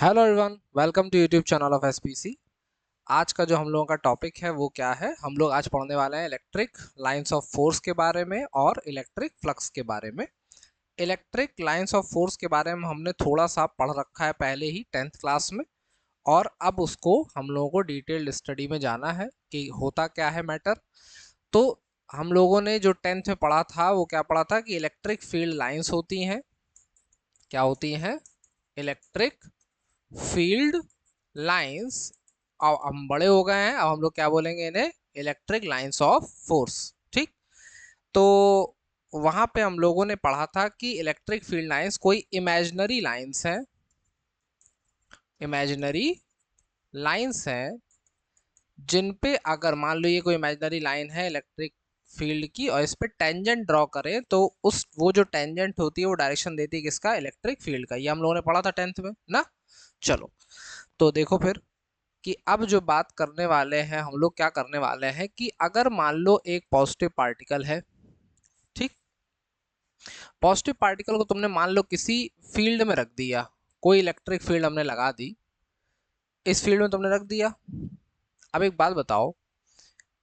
Hello everyone, welcome to YouTube channel of SPC. आज का जो हम लोगों का टॉपिक है वो क्या है, हम लोग आज पढ़ने वाले हैं इलेक्ट्रिक लाइंस ऑफ फोर्स के बारे में और इलेक्ट्रिक फ्लक्स के बारे में। इलेक्ट्रिक लाइंस ऑफ फोर्स के बारे में हमने थोड़ा सा पढ़ रखा है पहले ही 10th क्लास में, और अब उसको हम लोगों को डिटेल्ड स्टडी में जाना है कि होता क्या है मैटर। तो हम लोगों ने जो 10th में पढ़ा था वो क्या पढ़ा था कि इलेक्ट्रिक फील्ड लाइंस होती हैं। क्या होती हैं? Electric field lines. अब हम बड़े हो गए हैं, अब हम लोग क्या बोलेंगे इन्हें? Electric lines of force. ठीक। तो वहां पे हम लोगों ने पढ़ा था कि इलेक्ट्रिक फील्ड लाइंस कोई इमेजिनरी लाइंस हैं, इमेजिनरी लाइंस हैं जिन पे अगर मान लो ये कोई इमेजिनरी लाइन है इलेक्ट्रिक फील्ड की और इस पे टेंजेंट ड्रॉ करें तो उस वो जो टेंजेंट होती है वो डायरेक्शन देती है किसका? इलेक्ट्रिक फील्ड का। ये हम लोगों ने पढ़ा था 10th में ना। चलो, तो देखो फिर कि अब जो बात करने वाले हैं हम लोग, क्या करने वाले हैं कि अगर मान लो एक पॉजिटिव पार्टिकल है। ठीक। पॉजिटिव पार्टिकल को तुमने मान लो किसी फील्ड में रख दिया, कोई इलेक्ट्रिक फील्ड हमने लगा दी, इस फील्ड में तुमने रख दिया। अब एक बात बताओ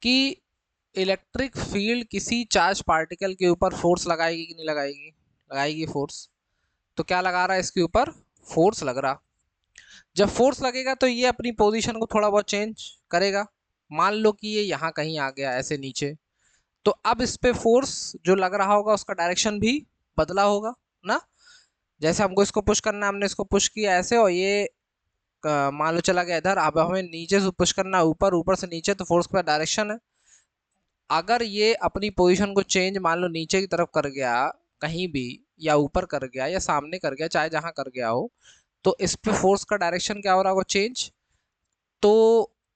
कि इलेक्ट्रिक फील्ड किसी चार्ज पार्टिकल के ऊपर फोर्स लगाएगी कि नहीं लगाएगी? लगाएगी फोर्स। तो क्या लगा रहा है इसके ऊपर? फोर्स लग रहा। जब फोर्स लगेगा तो ये अपनी पोजीशन को थोड़ा बहुत चेंज करेगा। मान लो कि ये यहाँ कहीं आ गया ऐसे नीचे, तो अब इस पे फोर्स जो लग रहा होगा उसका डायरेक्शन भी बदला होगा ना। जैसे हमको इसको पुश करना है, हमने इसको पुश किया ऐसे और ये मान लो चला गया इधर। अब हमें नीचे से पुश करना है ऊपर, ऊपर से नीचे, तो फोर्स का डायरेक्शन है। अगर ये अपनी पोजीशन को चेंज मान लो नीचे की तरफ कर गया कहीं भी, या ऊपर कर गया या सामने कर गया, चाहे जहां कर गया हो, तो इस पे फोर्स का डायरेक्शन क्या हो रहा होगा? चेंज। तो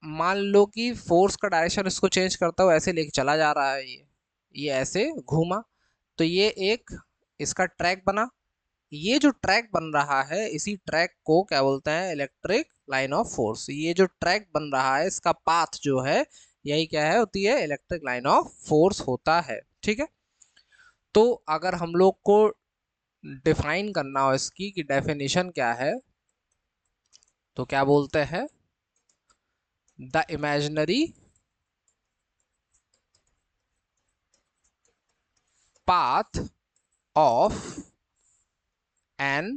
मान लो कि फोर्स का डायरेक्शन इसको चेंज करता हुआ ऐसे लेके चला जा रहा है, ये ऐसे घूमा, तो ये एक इसका ट्रैक बना। ये जो ट्रैक बन रहा है इसी ट्रैक को क्या बोलते हैं? Electric line of force. ये जो ट्रैक बन रहा है इसका पाथ जो है, यही क्या है? होती है इलेक्ट्रिक लाइन ऑफ फोर्स होता है। ठीक है। तो अगर हम लोग को डिफाइन करना हो इसकी कि डेफिनेशन क्या है, तो क्या बोलते हैं? The imaginary path of an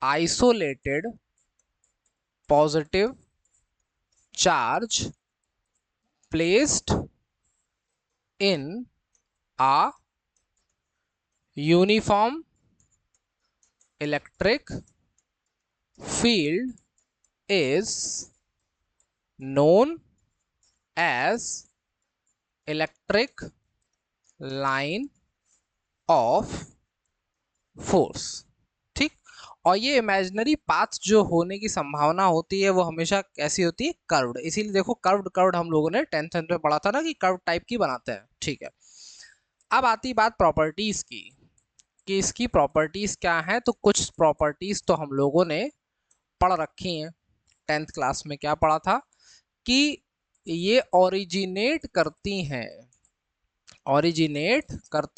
isolated positive charge placed in a uniform electric field is known as electric line of force। ठीक। और ये इमेजिनरी पाथ जो होने की संभावना होती है वो हमेशा कैसी होती है? कर्व्ड। इसीलिए देखो, कर्व्ड कर्व्ड हम लोगों ने 10th में पढ़ा था ना कि कर्व टाइप की बनाते हैं। ठीक है। अब आती बात प्रॉपर्टीज की कि इसकी प्रॉपर्टीज क्या है। तो कुछ प्रॉपर्टीज तो हम लोगों ने पढ़ रखी हैं 10th क्लास में। क्या पढ़ा था? कि ये ओरिजिनेट करती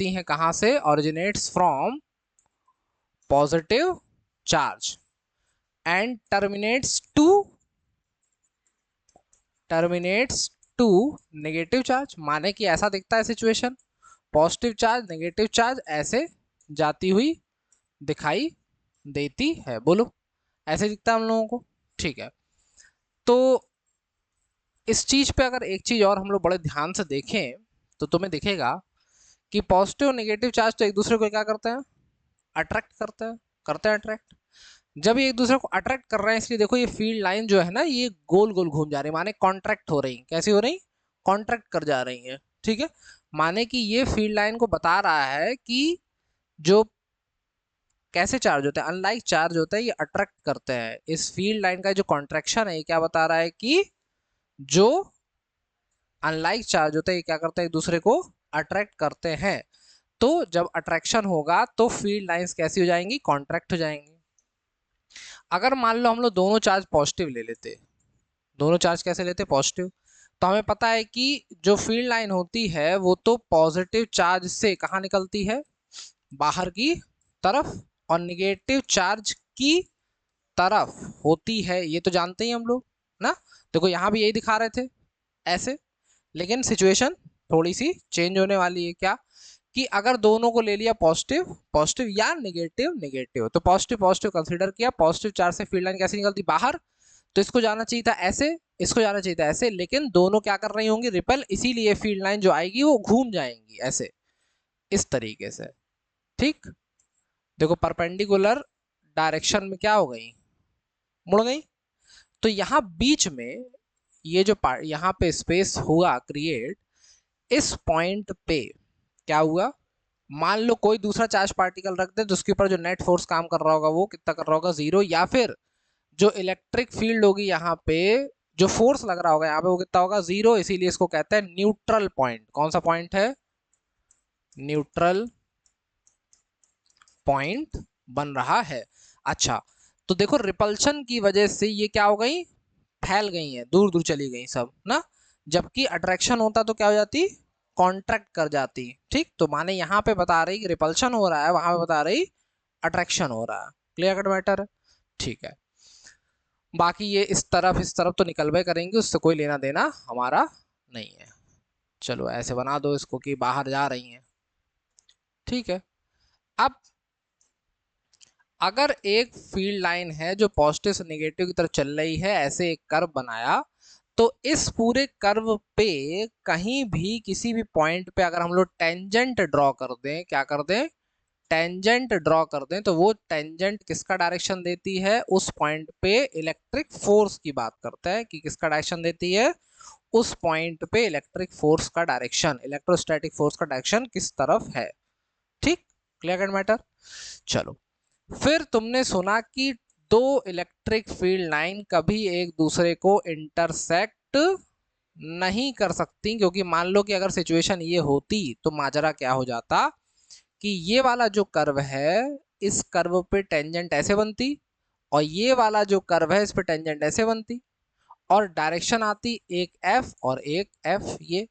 हैं कहाँ से? Originates from positive charge and terminates to negative charge. माने कि ऐसा दिखता है situation, positive charge negative charge ऐसे जाती हुई दिखाई देती है। बोलो, ऐसे दिखता है हम लोगों को। ठीक है। तो इस चीज पे अगर एक चीज और हम लोग बड़े ध्यान से देखें तो तुम्हें दिखेगा कि पॉजिटिव और नेगेटिव चार्ज तो एक दूसरे को क्या करते हैं? अट्रैक्ट करते हैं अट्रैक्ट। जब ये एक दूसरे को अट्रैक्ट कर रहे हैं, इसलिए देखो ये फील्ड लाइन जो है ना, ये गोल गोल घूम जा रही है, माने कॉन्ट्रैक्ट हो रही। कैसी हो रही? कॉन्ट्रैक्ट कर जा रही है। ठीक है। माने कि ये फील्ड लाइन को बता रहा है कि जो कैसे चार्ज होते हैं, अनलाइक चार्ज होता है, ये अट्रैक्ट करते हैं। इस फील्ड लाइन का जो कॉन्ट्रैक्शन है ये क्या बता रहा है कि जो अनलाइक चार्ज होता है ये क्या करते हैं? एक दूसरे को अट्रैक्ट करते हैं। तो जब अट्रैक्शन होगा तो फील्ड लाइंस कैसी हो जाएंगी? कॉन्ट्रैक्ट हो जाएंगी। अगर मान लो हम लोग दोनों चार्ज पॉजिटिव ले लेते, दोनों चार्ज कैसे लेते? पॉजिटिव। तो हमें पता है कि जो फील्ड लाइन होती है वो तो पॉजिटिव चार्ज से कहाँ निकलती है? बाहर की तरफ। और निगेटिव चार्ज की तरफ होती है ये तो जानते ही हम लोग ना। देखो यहाँ भी यही दिखा रहे थे ऐसे, लेकिन सिचुएशन थोड़ी सी चेंज होने वाली है। क्या कि अगर दोनों को ले लिया पॉजिटिव पॉजिटिव या नेगेटिव नेगेटिव, तो पॉजिटिव पॉजिटिव कंसीडर किया, पॉजिटिव चार्ज से फील्ड लाइन कैसे निकलती बाहर, तो इसको जाना चाहिए था ऐसे, इसको जाना चाहिए था ऐसे, लेकिन दोनों क्या कर रही होंगी, रिपेल, इसीलिए फील्ड लाइन जो आएगी वो घूम जाएंगी ऐसे, इस तरीके से। ठीक, देखो परपेंडिकुलर डायरेक्शन में क्या हो गई, मुड़ गई। तो यहाँ बीच में ये जो यहाँ पे स्पेस हुआ क्रिएट, इस पॉइंट पे क्या हुआ, मान लो कोई दूसरा चार्ज पार्टिकल रख दे, तो उसके ऊपर जो नेट फोर्स काम कर रहा होगा वो कितना कर रहा होगा, 0, या फिर जो इलेक्ट्रिक फील्ड होगी यहाँ पे, जो फोर्स लग रहा होगा यहाँ पे वो कितना होगा, 0, इसीलिए इसको कहते हैं न्यूट्रल पॉइंट। कौन सा पॉइंट है, न्यूट्रल पॉइंट बन रहा है। अच्छा, तो देखो रिपल्शन की वजह से ये क्या हो गई, फैल गई है, दूर दूर चली गई सब ना, जबकि अट्रैक्शन होता तो क्या हो जाती, कॉन्ट्रैक्ट कर जाती। ठीक, तो माने यहाँ पे बता रही कि रिपल्शन हो रहा है, वहां पे बता रही अट्रैक्शन हो रहा है। क्लियर कट मैटर, ठीक है। बाकी ये इस तरफ तो निकलवे करेंगे, उससे कोई लेना देना हमारा नहीं है। चलो ऐसे बना दो इसको कि बाहर जा रही हैं। ठीक है, अब अगर एक फील्ड लाइन है जो पॉजिटिव से नेगेटिव की तरफ चल रही है, ऐसे एक कर्व बनाया, तो इस पूरे कर्व पे कहीं भी किसी भी पॉइंट पे अगर हम लोग टेंजेंट ड्रॉ कर दें, क्या कर दें, टेंजेंट ड्रॉ कर दें, तो वो टेंजेंट किसका डायरेक्शन देती है, उस पॉइंट पे इलेक्ट्रिक फोर्स की बात करता है कि किसका डायरेक्शन देती है, उस पॉइंट पे इलेक्ट्रिक फोर्स का डायरेक्शन, इलेक्ट्रोस्टैटिक फोर्स का डायरेक्शन किस तरफ है। ठीक, क्लियर कट मैटर। चलो, फिर तुमने सुना कि दो इलेक्ट्रिक फील्ड लाइन कभी एक दूसरे को इंटरसेक्ट नहीं कर सकती, क्योंकि मान लो कि अगर सिचुएशन ये होती तो माजरा क्या हो जाता कि ये वाला जो कर्व है, इस कर्व पे टेंजेंट ऐसे बनती, और ये वाला जो कर्व है इस पे टेंजेंट ऐसे बनती, और डायरेक्शन आती एक एफ और एक एफ ये।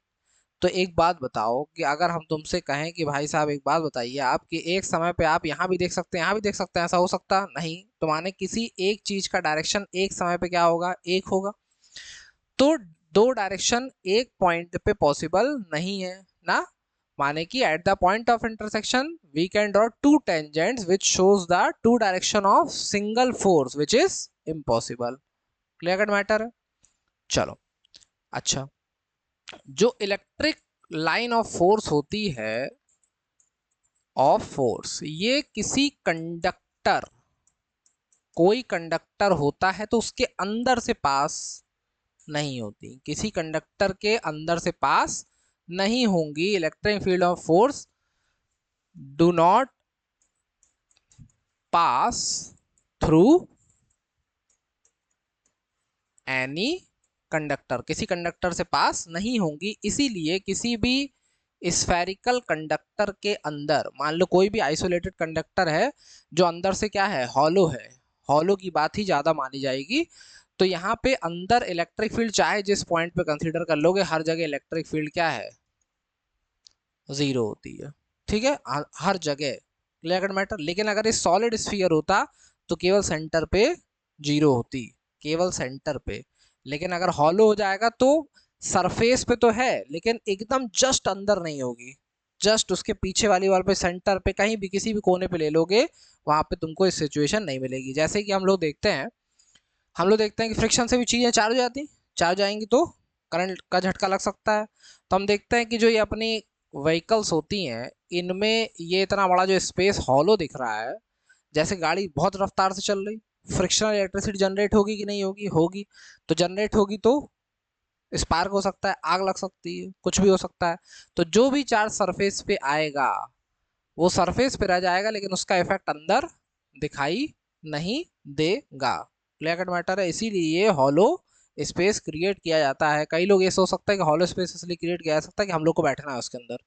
तो एक बात बताओ कि अगर हम तुमसे कहें कि भाई साहब एक बात बताइए आप, कि एक समय पे आप यहाँ भी देख सकते हैं यहाँ भी देख सकते हैं, ऐसा हो सकता नहीं, तो माने किसी एक चीज का डायरेक्शन एक समय पे क्या होगा, एक होगा। तो दो डायरेक्शन एक पॉइंट पे पॉसिबल नहीं है ना, माने कि at the point of intersection we can draw two tangents which shows the two direction of single force which is impossible. Clear cut matter है। चलो, अच्छा, जो इलेक्ट्रिक लाइन ऑफ फोर्स होती है, ऑफ फोर्स, ये किसी कंडक्टर, कोई conductor होता है तो उसके अंदर से पास नहीं होती, किसी कंडक्टर के अंदर से पास नहीं होंगी। Electric field of force do not pass through any conductor, किसी कंडक्टर से पास नहीं होंगी। इसीलिए किसी भी स्फेरिकल कंडक्टर के अंदर, मान लो कोई भी आइसोलेटेड कंडक्टर है जो अंदर से क्या है, हॉलो है, हॉलो की बात ही ज़्यादा मानी जाएगी, तो यहाँ पे अंदर इलेक्ट्रिक फील्ड चाहे जिस पॉइंट पे कंसीडर कर लोगे, हर जगह इलेक्ट्रिक फील्ड क्या है, जीरो होती है। ठीक है, हर जगह। Clear matter. लेकिन अगर ये सॉलिड स्फीयर होता तो केवल सेंटर पे जीरो होती, केवल सेंटर पे। लेकिन अगर हॉलो हो जाएगा तो सरफेस पे तो है, लेकिन एकदम जस्ट अंदर नहीं होगी, जस्ट उसके पीछे वाली वॉल पे, सेंटर पे, कहीं भी किसी भी कोने पे ले लोगे, वहां पे तुमको इस सिचुएशन नहीं मिलेगी। जैसे कि हम लोग देखते हैं कि फ्रिक्शन से भी चीजें चार्ज हो जाती, चार्ज आएंगी तो करंट का झटका लग सकता है। तो हम देखते हैं कि जो ये अपनी व्हीकल्स होती हैं, इनमें ये इतना बड़ा जो स्पेस हॉलो दिख रहा है, जैसे गाड़ी बहुत रफ्तार से चल रही, फ्रिक्शनल इलेक्ट्रिसिटी जनरेट होगी कि नहीं होगी, होगी। तो जनरेट होगी तो स्पार्क हो सकता है, आग लग सकती है, कुछ भी हो सकता है। तो जो भी चार्ज सरफेस पे आएगा वो सरफेस पे रह जाएगा, लेकिन उसका इफेक्ट अंदर दिखाई नहीं देगा। क्लियर कट मैटर है। इसीलिए हॉलो स्पेस क्रिएट किया जाता है। कई लोग ये सोच सकते हैं कि हॉलो स्पेस इसलिए क्रिएट किया जा सकता है कि हम लोग को बैठना है उसके अंदर,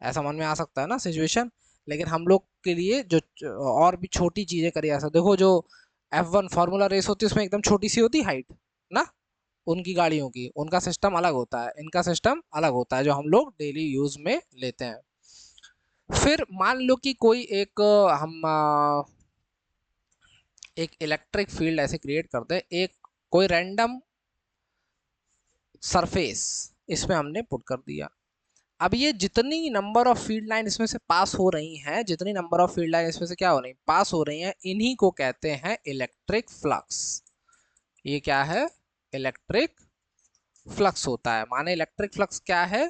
ऐसा मन में आ सकता है ना सिचुएशन। लेकिन हम लोग के लिए जो और भी छोटी चीजें करी जा सकती, देखो जो F1 फार्मूला रेस होती है उसमें एकदम छोटी सी होती हाइट ना, उनकी गाड़ियों की, उनका सिस्टम अलग होता है, इनका सिस्टम अलग होता है जो हम लोग डेली यूज में लेते हैं। फिर मान लो कि कोई एक हम एक इलेक्ट्रिक फील्ड ऐसे क्रिएट करते हैं, एक कोई रैंडम सरफेस इसमें हमने पुट कर दिया। अब ये जितनी नंबर ऑफ फील्ड लाइन इसमें से पास हो रही हैं, जितनी नंबर ऑफ फील्ड लाइन इसमें से क्या हो रही पास हो रही हैं, इन्हीं को कहते हैं इलेक्ट्रिक फ्लक्स। ये क्या है? इलेक्ट्रिक फ्लक्स होता है। माने इलेक्ट्रिक फ्लक्स क्या है?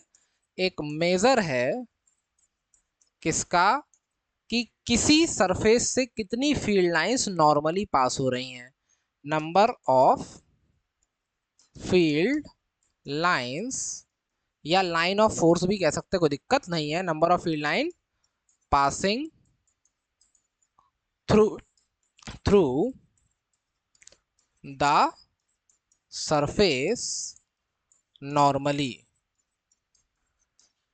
एक मेजर है किसका? कि किसी सरफेस से कितनी फील्ड लाइंस नॉर्मली पास हो रही हैं। नंबर ऑफ फील्ड लाइंस या लाइन ऑफ फोर्स भी कह सकते हैं, कोई दिक्कत नहीं है। Number of field line passing through the surface normally.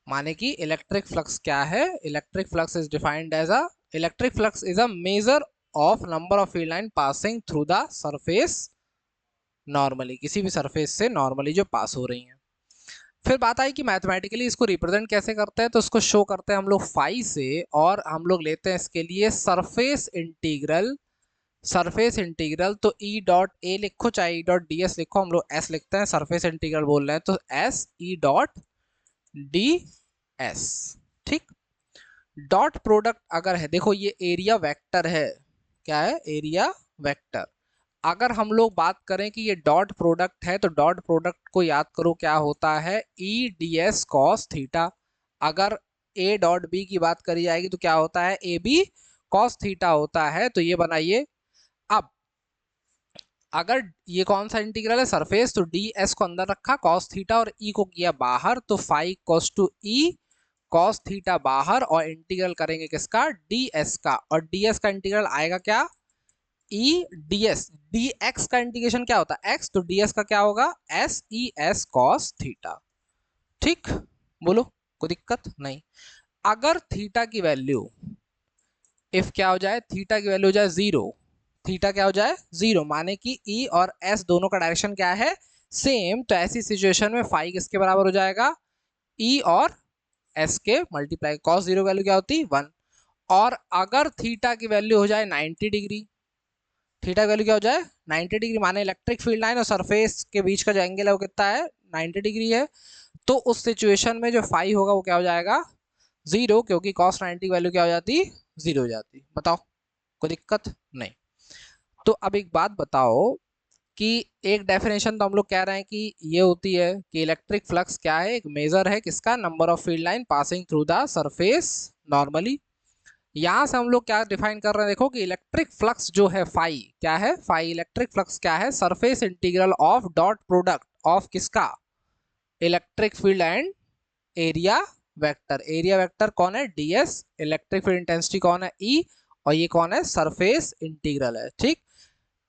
माने कि इलेक्ट्रिक फ्लक्स क्या है? Electric flux is defined as electric flux is a measure of number of field line passing through the surface normally, किसी भी surface से normally जो पास हो रही हैं। फिर बात आई कि मैथमेटिकली इसको रिप्रेजेंट कैसे करते हैं, तो इसको शो करते हैं हम लोग फाई से, और हम लोग लेते हैं इसके लिए सरफेस इंटीग्रल। सरफेस इंटीग्रल तो ई डॉट ए लिखो चाहे ई डॉट डी एस लिखो, हम लोग एस लिखते हैं, सरफेस इंटीग्रल बोल रहे हैं तो S E dot d s. ठीक। डॉट प्रोडक्ट अगर है, देखो ये एरिया वेक्टर है, क्या है? Area vector. अगर हम लोग बात करें कि ये डॉट प्रोडक्ट है, तो डॉट प्रोडक्ट को याद करो क्या होता है? E D S cos theta. अगर ए डॉट बी की बात करी जाएगी तो क्या होता है? ए बी कॉस थीटा होता है। तो ये बनाइए। अब अगर ये कौन सा इंटीग्रल है? सरफेस, तो डी एस को अंदर रखा, कॉस थीटा और ई को किया बाहर, तो phi cos to E cos theta बाहर, और इंटीग्रल करेंगे किसका? डी एस का। और डी एस का इंटीग्रल आएगा क्या? E D S. D x का इंटीग्रेशन क्या होता है? एक्स, तो डी एस का क्या होगा? S E S cos theta. ठीक, बोलो, कोई दिक्कत नहीं। अगर थीटा की वैल्यू इफ क्या हो जाए? थीटा की वैल्यू हो जाए 0, थीटा क्या हो जाए? 0, माने कि ई और एस दोनों का डायरेक्शन क्या है? सेम। तो ऐसी सिचुएशन में फाई किसके बराबर हो जाएगा? ई और एस के मल्टीप्लाई। कॉस 0 वैल्यू क्या होती? 1। और अगर थीटा की वैल्यू हो जाए 90 डिग्री, थीटा की वैल्यू क्या हो जाए? 90 डिग्री, माने इलेक्ट्रिक फील्ड लाइन और सरफेस के बीच का जो एंगल है वो कितना है? 90 डिग्री है। तो उस सिचुएशन में जो फाई होगा वो क्या हो जाएगा? 0, क्योंकि कॉस 90 की वैल्यू क्या हो जाती? 0 हो जाती। बताओ, कोई दिक्कत नहीं। तो अब एक बात बताओ कि एक डेफिनेशन तो हम लोग कह रहे हैं कि ये होती है कि इलेक्ट्रिक फ्लक्स क्या है? एक मेजर है किसका? Number of field line passing through the surface normally. यहां से हम लोग क्या डिफाइन कर रहे हैं? देखो कि इलेक्ट्रिक फ्लक्स जो है फाई क्या है? फाई इलेक्ट्रिक फ्लक्स क्या है? Surface integral of dot product of किसका? Electric field and area vector. Area vector कौन है? ds। इलेक्ट्रिक फील्ड इंटेंसिटी कौन है? E। और ये कौन है? सरफेस इंटीग्रल है। ठीक।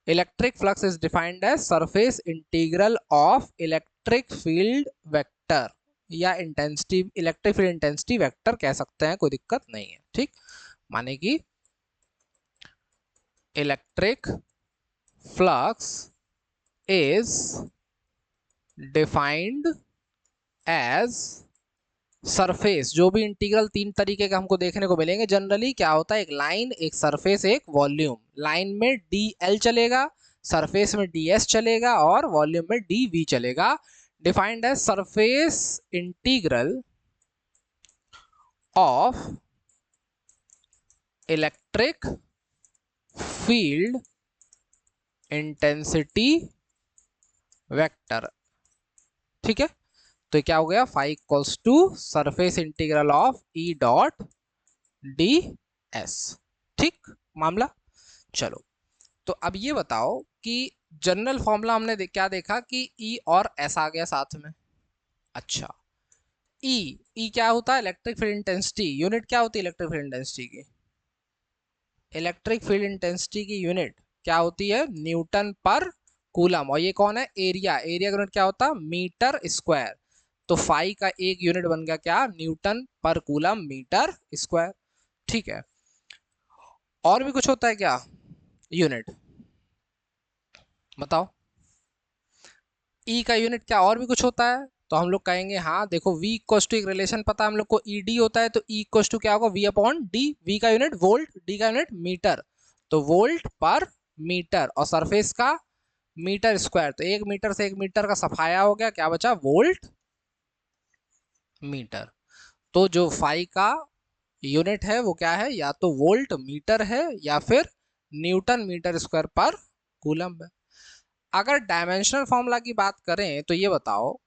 Electric flux is defined as surface integral of electric field vector, या intensity, electric field intensity vector कह सकते हैं, कोई दिक्कत नहीं है। ठीक। माने कि electric flux is defined as surface. जो भी इंटीग्रल 3 तरीके के हमको देखने को मिलेंगे जनरली, क्या होता है? एक लाइन, एक सरफेस, एक वॉल्यूम। लाइन में dl चलेगा, सरफेस में ds चलेगा, और वॉल्यूम में dv चलेगा। Defined as surface integral of electric field intensity vector. ठीक है। तो क्या हो गया? Phi equals to surface integral of E dot d s. ठीक मामला। चलो, तो अब ये बताओ कि जनरल फॉर्मूला हमने क्या देखा कि ई और एस आ गया साथ में। अच्छा, ई क्या होता है? Electric field intensity. यूनिट क्या होती है इलेक्ट्रिक फील्ड इंटेंसिटी की? इलेक्ट्रिक फील्ड इंटेंसिटी की यूनिट क्या होती है? न्यूटन पर कूलम। और ये कौन है? एरिया। एरिया का यूनिट क्या होता है? Metre square. तो फाई का एक यूनिट बन गया क्या? न्यूटन पर कूलम मीटर स्क्वायर। ठीक है। और भी कुछ होता है क्या यूनिट? बताओ, ई का यूनिट क्या और भी कुछ होता है? तो हम लोग कहेंगे हाँ, देखो v इक्वल्स टू, एक रिलेशन पता है हम लोग को, ई डी होता है, तो ई इक्वल्स टू क्या होगा? v upon D. v का यूनिट वोल्ट, डी का यूनिट मीटर, तो वोल्ट पर मीटर और सरफेस का मीटर स्क्वायर, तो 1 मीटर से 1 मीटर का सफाया हो गया, क्या बचा, वोल्ट मीटर। तो जो फाई का यूनिट है वो क्या है, या तो वोल्ट मीटर है या फिर न्यूटन मीटर स्क्वायर पर कूलम है। अगर डायमेंशनल फॉर्मूला की बात करें तो ये बताओ,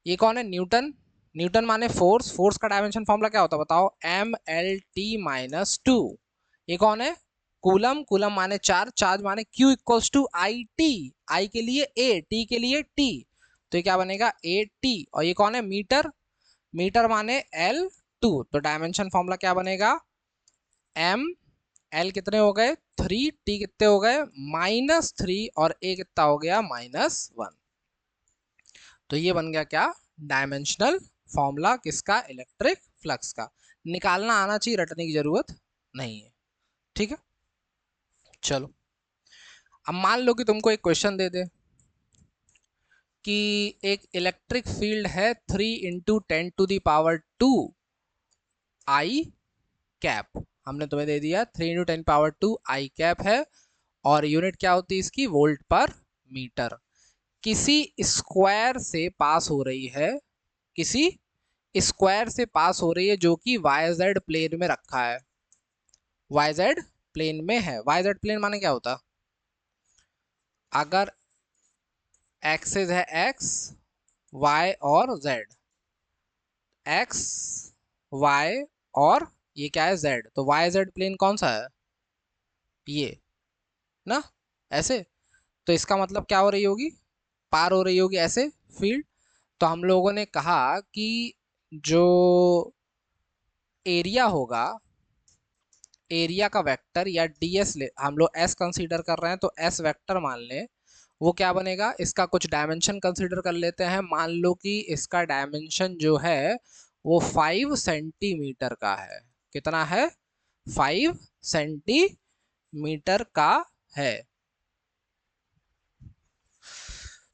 ये कौन है, न्यूटन। न्यूटन माने फोर्स, फोर्स का डायमेंशन फॉर्मूला क्या होता है बताओ, M L T - 2। ये कौन है, कूलम। कूलम माने चार्ज, चार्ज माने Q equals to I T, I के लिए A, T के लिए T, तो ये क्या बनेगा AT। और ये कौन है, मीटर। मीटर माने L2, तो डायमेंशन फॉर्मूला क्या बनेगा, M L कितने हो गए 3, T कितने हो गए -3 और A कितना हो गया -1। तो ये बन गया क्या, डायमेंशनल फॉर्मूला किसका, इलेक्ट्रिक फ्लक्स का। निकालना आना चाहिए, रटने की जरूरत नहीं है, ठीक है। चलो अब मान लो कि तुमको एक क्वेश्चन दे दे कि एक इलेक्ट्रिक फील्ड है 3 × 10⁻² आई कैप। हमने तुम्हें दे दिया 3 × 10⁻² आई कैप है और यूनिट क्या होती है इसकी, वोल्ट पर मीटर। किसी स्क्वायर से पास हो रही है, किसी स्क्वायर से पास हो रही है जो कि YZ प्लेन में रखा है, YZ प्लेन में है। YZ प्लेन माने क्या होता, अगर एक्सिस है X Y और Z, X Y और ये क्या है Z, तो YZ प्लेन कौन सा है, ये ना, ऐसे। तो इसका मतलब क्या हो रही होगी, पार हो रही होगी ऐसे फील्ड। तो हम लोगों ने कहा कि जो एरिया होगा, एरिया का वेक्टर या ds ले, हम लोग s कंसीडर कर रहे हैं तो s वेक्टर मान लें, वो क्या बनेगा, इसका कुछ डायमेंशन कंसीडर कर लेते हैं। मान लो कि इसका डायमेंशन जो है वो 5 सेंटीमीटर का है। कितना है, 5 सेंटीमीटर का है।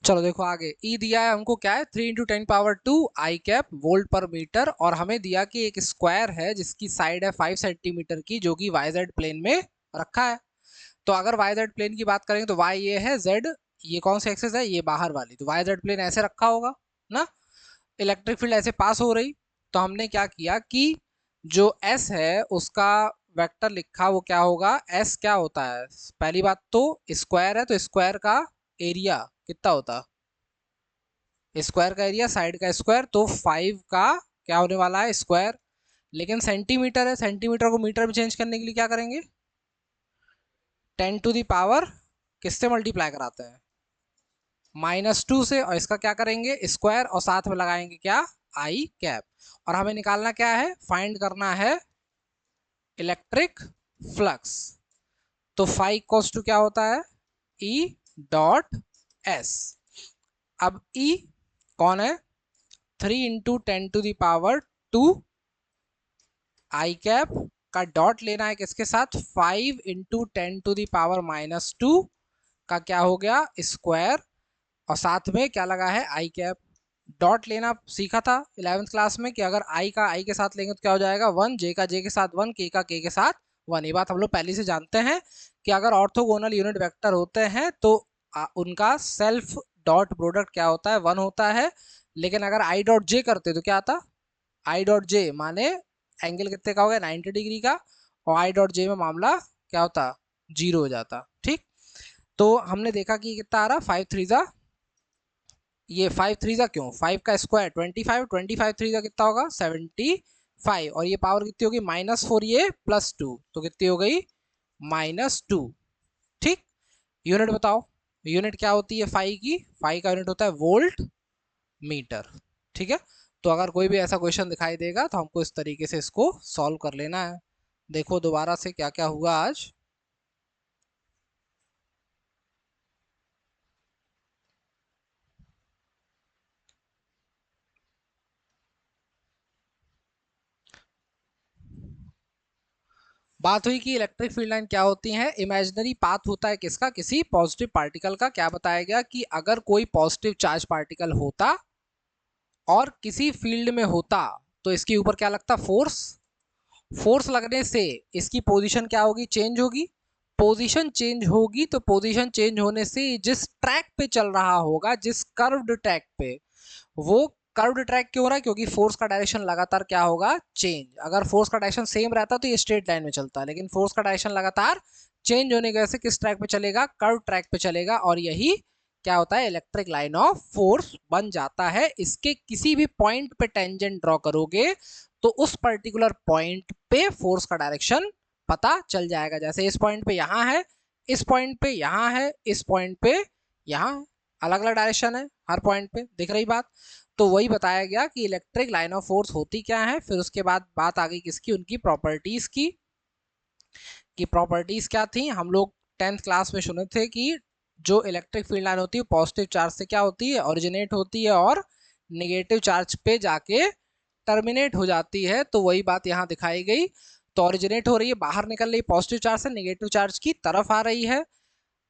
चलो देखो आगे, ई दिया है हमको क्या है, 3 × 10⁻² आई कैप वोल्ट पर मीटर, और हमें दिया कि एक स्क्वायर है जिसकी साइड है 5 सेंटीमीटर की, जो कि YZ प्लेन में रखा है। तो अगर YZ प्लेन की बात करेंगे तो Y ये है, Z ये कौन सी एक्सिस है, ये बाहर वाली, तो YZ प्लेन ऐसे रखा होगा ना, इलेक्ट्रिक फील्ड ऐसे पास हो रही। तो हमने क्या किया कि जो S है उसका वेक्टर लिखा, वो क्या होगा, S क्या होता है, पहली बात तो स्क्वायर है तो स्क्वायर का एरिया कितना होता, स्क्वायर का एरिया साइड का स्क्वायर, तो 5 का क्या होने वाला है, स्क्वायर। लेकिन सेंटीमीटर है, सेंटीमीटर को मीटर में चेंज करने के लिए क्या करेंगे, 10⁻, किससे मल्टीप्लाई कराते हैं, -2 से, और इसका क्या करेंगे स्क्वायर, और साथ में लगाएंगे क्या, आई कैप। और हमें निकालना क्या है, फाइंड करना है इलेक्ट्रिक फ्लक्स। तो फाई इक्वल्स टू क्या होता है, E.S। अब E कौन है, 3 × 10⁻² आई कैप का डॉट लेना है किसके साथ, 5 × 10⁻² का क्या हो गया स्क्वायर, और साथ में क्या लगा है आई कैप। डॉट लेना सीखा था 11th क्लास में कि अगर आई का आई के साथ लेंगे तो क्या हो जाएगा 1, जे का जे के साथ 1, के का के के साथ 1। ये बात हम लोग पहले से जानते हैं कि अगर ऑर्थोगोनल यूनिट वेक्टर होते हैं तो उनका सेल्फ डॉट प्रोडक्ट क्या होता है, 1 होता है। लेकिन अगर आई डॉट जे करते तो क्या आता, आई डॉट जे माने एंगल कितने का हो गया 90 डिग्री का, और आई डॉट जे में मामला क्या होता, 0 हो जाता, ठीक। तो हमने देखा कि कितना आ रहा, 5 3 जा, ये 5 3 जा क्यों, 5 का स्क्वायर 25, 25 3 जा कितना होगा 75, और ये पावर कितनी होगी -4, ये +2, तो कितनी हो गई -2, ठीक। यूनिट बताओ, यूनिट क्या होती है फाई की, फाई का यूनिट होता है वोल्ट मीटर, ठीक है। तो अगर कोई भी ऐसा क्वेश्चन दिखाई देगा तो हमको इस तरीके से इसको सॉल्व कर लेना है। देखो दोबारा से क्या क्या हुआ आज। बात हुई कि इलेक्ट्रिक फील्ड लाइन क्या होती है, इमेजिनरी पाथ होता है किसका, किसी पॉजिटिव पार्टिकल का। क्या बताया गया कि अगर कोई पॉजिटिव चार्ज पार्टिकल होता और किसी फील्ड में होता तो इसके ऊपर क्या लगता, फोर्स। फोर्स लगने से इसकी पोजीशन क्या होगी, चेंज होगी। पोजीशन चेंज होगी तो पोजीशन चेंज होने से जिस ट्रैक पे चल रहा होगा, जिस कर्व्ड ट्रैक पे, वो कर्व्ड ट्रैक क्यों हो रहा है, क्योंकि फोर्स का डायरेक्शन लगातार क्या होगा, चेंज। अगर फोर्स का डायरेक्शन सेम रहता तो ये स्ट्रेट लाइन में चलता, लेकिन फोर्स का डायरेक्शन लगातार चेंज होने की वजह से किस ट्रैक पे चलेगा, कर्व ट्रैक पे चलेगा, और यही क्या होता है, इलेक्ट्रिक लाइन ऑफ फोर्स बन जाता है। इसके किसी भी पॉइंट पे टेंजेंट ड्रॉ करोगे तो उस पर्टिकुलर पॉइंट पे फोर्स का डायरेक्शन पता चल जाएगा। जैसे इस पॉइंट पे यहां है, इस पॉइंट पे यहां है, इस पॉइंट पे यहां है, अलग अलग डायरेक्शन है हर पॉइंट पे, दिख रही बात। तो वही बताया गया कि इलेक्ट्रिक लाइन ऑफ फोर्स होती क्या है। फिर उसके बाद बात आ गई किसकी, उनकी प्रॉपर्टीज की। कि प्रॉपर्टीज क्या थी, हम लोग 10th क्लास में सुने थे कि जो इलेक्ट्रिक फील्ड लाइन होती है पॉजिटिव चार्ज से क्या होती है, ओरिजिनेट होती है और नेगेटिव चार्ज पे जाके टर्मिनेट हो जाती है। तो वही बात यहाँ दिखाई गई। तो ओरिजिनेट हो रही है, बाहर निकल रही पॉजिटिव चार्ज से, नेगेटिव चार्ज की तरफ आ रही है।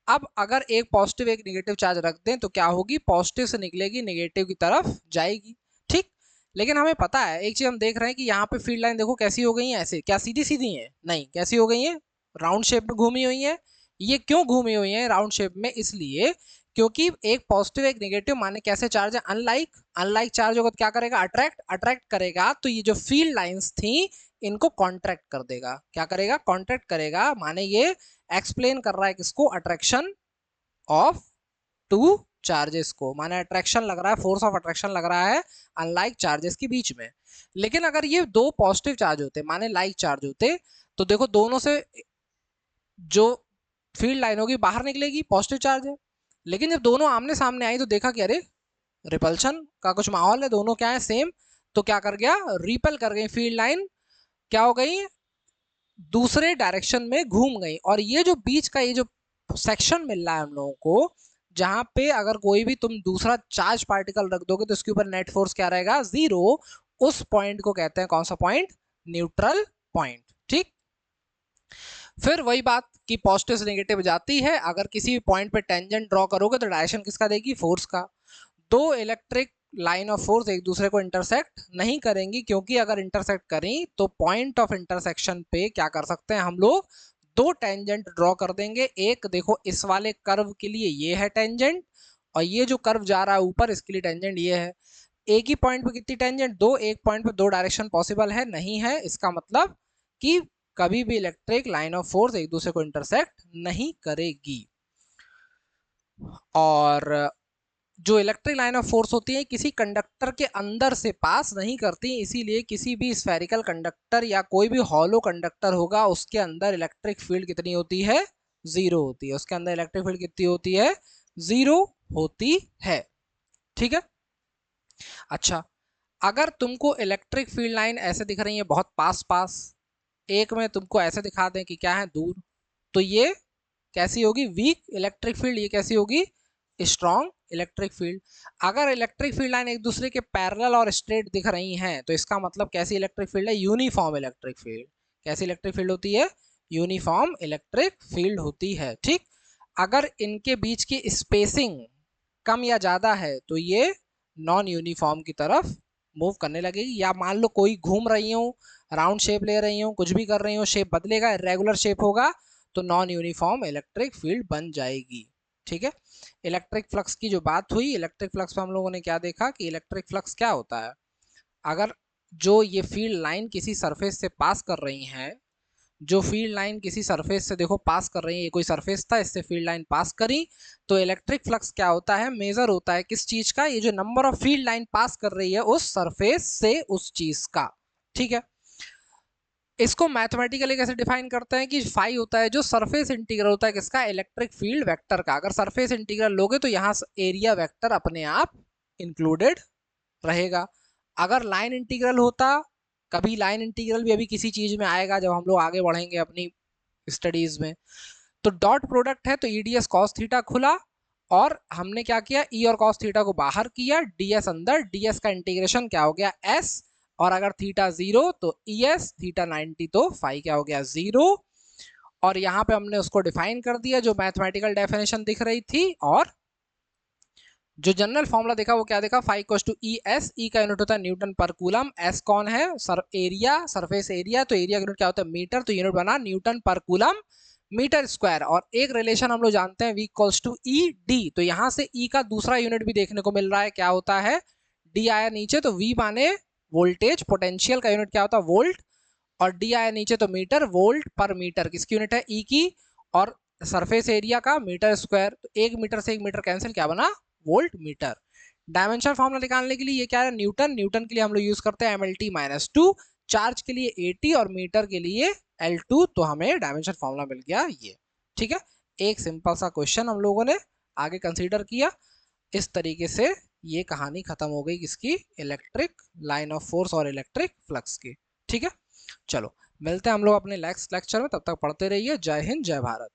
अब अगर एक पॉजिटिव एक नेगेटिव चार्ज रख दें तो क्या होगी, पॉजिटिव से निकलेगी नेगेटिव की तरफ जाएगी, ठीक। लेकिन हमें पता है एक चीज हम देख रहे हैं कि यहाँ पे फील्ड लाइन देखो कैसी हो गई है, ऐसे क्या सीधी सीधी है, नहीं, कैसी हो गई है, राउंड शेप में घूमी हुई है। ये क्यों घूमी हुई है राउंड शेप में, इसलिए क्योंकि एक पॉजिटिव एक नेगेटिव माने कैसे चार्ज है, अनलाइक। अनलाइक चार्ज होगा तो क्या करेगा, अट्रैक्ट करेगा। तो ये जो फील्ड लाइंस थी इनको कॉन्ट्रैक्ट कर देगा, क्या करेगा, कॉन्ट्रैक्ट करेगा। माने ये एक्सप्लेन कर रहा है किसको, अट्रैक्शन ऑफ टू चार्जेस को, माने अट्रैक्शन लग रहा है, फोर्स ऑफ अट्रैक्शन लग रहा है अनलाइक चार्जेस के बीच में। लेकिन अगर ये दो पॉजिटिव चार्ज होते, माने लाइक चार्ज होते, तो देखो दोनों से जो फील्ड लाइन होगी बाहर निकलेगी, पॉजिटिव चार्ज है। लेकिन जब दोनों आमने सामने आई तो देखा कि अरे रिपल्शन का कुछ माहौल है, दोनों क्या है, सेम। तो क्या कर गया, रिपल कर गई फील्ड लाइन, क्या हो गई, दूसरे डायरेक्शन में घूम गई। और ये जो बीच का ये जो सेक्शन मिल रहा है हम लोगों को, जहां पे अगर कोई भी तुम दूसरा चार्ज पार्टिकल रख दोगे तो इसके ऊपर नेट फोर्स क्या रहेगा, 0। उस पॉइंट को कहते हैं कौन सा पॉइंट, न्यूट्रल पॉइंट, ठीक। फिर वही बात कि पॉजिटिव से नेगेटिव जाती है, अगर किसी पॉइंट पे टेंजेंट ड्रॉ करोगे तो डायरेक्शन किसका देगी, फोर्स का। दो इलेक्ट्रिक लाइन ऑफ फोर्स एक दूसरे को इंटरसेक्ट नहीं करेंगी, क्योंकि अगर इंटरसेक्ट करें तो पॉइंट ऑफ इंटरसेक्शन पे क्या कर सकते हैं हम लोग, दो टेंजेंट ड्रॉ कर देंगे। एक देखो इस वाले कर्व के लिए ये है टेंजेंट, और ये जो कर्व जा रहा है ऊपर इसके लिए टेंजेंट ये है। एक ही पॉइंट पे कितनी टेंजेंट, दो। एक पॉइंट पे दो डायरेक्शन पॉसिबल है, नहीं है। इसका मतलब कि कभी भी इलेक्ट्रिक लाइन ऑफ फोर्स एक दूसरे को इंटरसेक्ट नहीं करेगी। और जो इलेक्ट्रिक लाइन ऑफ फोर्स होती है किसी कंडक्टर के अंदर से पास नहीं करती, इसीलिए किसी भी स्फेरिकल कंडक्टर या कोई भी हॉलो कंडक्टर होगा उसके अंदर इलेक्ट्रिक फील्ड कितनी होती है, 0 होती है। उसके अंदर इलेक्ट्रिक फील्ड कितनी होती है, 0 होती है, ठीक है। अच्छा, अगर तुमको इलेक्ट्रिक फील्ड लाइन ऐसे दिख रही है बहुत पास पास, एक में तुमको ऐसे दिखा दें कि क्या है, दूर, तो ये कैसी होगी, वीक इलेक्ट्रिक फील्ड। ये कैसी होगी, स्ट्रॉन्ग इलेक्ट्रिक फील्ड। अगर इलेक्ट्रिक फील्ड लाइन एक दूसरे के पैरेलल और स्ट्रेट दिख रही हैं तो इसका मतलब कैसी इलेक्ट्रिक फील्ड है, यूनिफॉर्म इलेक्ट्रिक फील्ड। कैसी इलेक्ट्रिक फील्ड होती है, यूनिफॉर्म इलेक्ट्रिक फील्ड होती है, ठीक। अगर इनके बीच की स्पेसिंग कम या ज्यादा है तो ये नॉन यूनिफॉर्म की तरफ मूव करने लगेगी। या मान लो कोई घूम रही हो, राउंड शेप ले रही हो, कुछ भी कर रही हो, शेप बदलेगा, इरेगुलर शेप होगा, तो नॉन यूनिफॉर्म इलेक्ट्रिक फील्ड बन जाएगी, ठीक है। इलेक्ट्रिक फ्लक्स की जो बात हुई, इलेक्ट्रिक फ्लक्स में हम लोगों ने क्या देखा कि इलेक्ट्रिक फ्लक्स क्या होता है, अगर जो ये फील्ड लाइन किसी सरफेस से पास कर रही हैं, जो फील्ड लाइन किसी सरफेस से देखो पास कर रही है, ये कोई सरफेस था, इससे फील्ड लाइन पास करी, तो इलेक्ट्रिक फ्लक्स क्या होता है, मेजर होता है किस चीज का, ये जो नंबर ऑफ फील्ड लाइन पास कर रही है उस सरफेस से उस चीज का, ठीक है। इसको मैथमेटिकली कैसे डिफाइन करते हैं कि फाई होता है जो सरफेस इंटीग्रल होता है किसका, इलेक्ट्रिक फील्ड वेक्टर का। अगर सरफेस इंटीग्रल लोगे तो यहाँ एरिया वेक्टर अपने आप इंक्लूडेड रहेगा। अगर लाइन इंटीग्रल होता, कभी लाइन इंटीग्रल भी अभी किसी चीज में आएगा जब हम लोग आगे बढ़ेंगे अपनी स्टडीज में, तो डॉट प्रोडक्ट है तो ईडीएस कॉस थीटा खुला, और हमने क्या किया, ई और कॉस थीटा को बाहर किया, डीएस अंदर, डीएस का इंटीग्रेशन क्या हो गया, एस, और अगर थीटा 0 तो ई एस, थीटा 90 तो फाई क्या हो गया, 0। और यहाँ पे हमने उसको डिफाइन कर दिया जो मैथमेटिकल डेफिनेशन दिख रही थी, और जो जनरल फॉर्मूला देखा वो क्या देखा, phi equals to E S, ई का यूनिट होता है न्यूटन पर कूलम, एस कौन है, एरिया, सरफेस एरिया, तो एरिया का यूनिट क्या होता है मीटर, तो यूनिट बना न्यूटन पर कूलम मीटर स्क्वायर, और एक रिलेशन हम लोग जानते हैं V equals to E d, तो यहां से E का दूसरा यूनिट भी देखने को मिल रहा है, क्या होता है, D आया नीचे तो V माने वोल्टेज, पोटेंशियल का यूनिट क्या होता है वोल्ट, और D आया नीचे तो मीटर, वोल्ट पर मीटर किसकी यूनिट है E की, और सरफेस एरिया का मीटर स्क्वायर, तो एक मीटर से एक मीटर कैंसिल, क्या बना वोल्ट मीटर। डायमेंशन फॉर्मूला निकालने के लिए ये क्या है न्यूटन, न्यूटन के लिए हम लोग यूज करते हैं MLT-2, चार्ज के लिए AT और मीटर के लिए L2, तो हमें डायमेंशन फॉर्मूला मिल गया ये। ठीक है, एक सिंपल सा क्वेश्चन हम लोगों ने आगे कंसीडर किया। इस तरीके से ये कहानी खत्म हो गई किसकी, इलेक्ट्रिक लाइन ऑफ फोर्स और इलेक्ट्रिक फ्लक्स की। ठीक है, चलो मिलते हैं हम लोग अपने नेक्स्ट लेक्चर में, तब तक पढ़ते रहिए। जय हिंद जय भारत।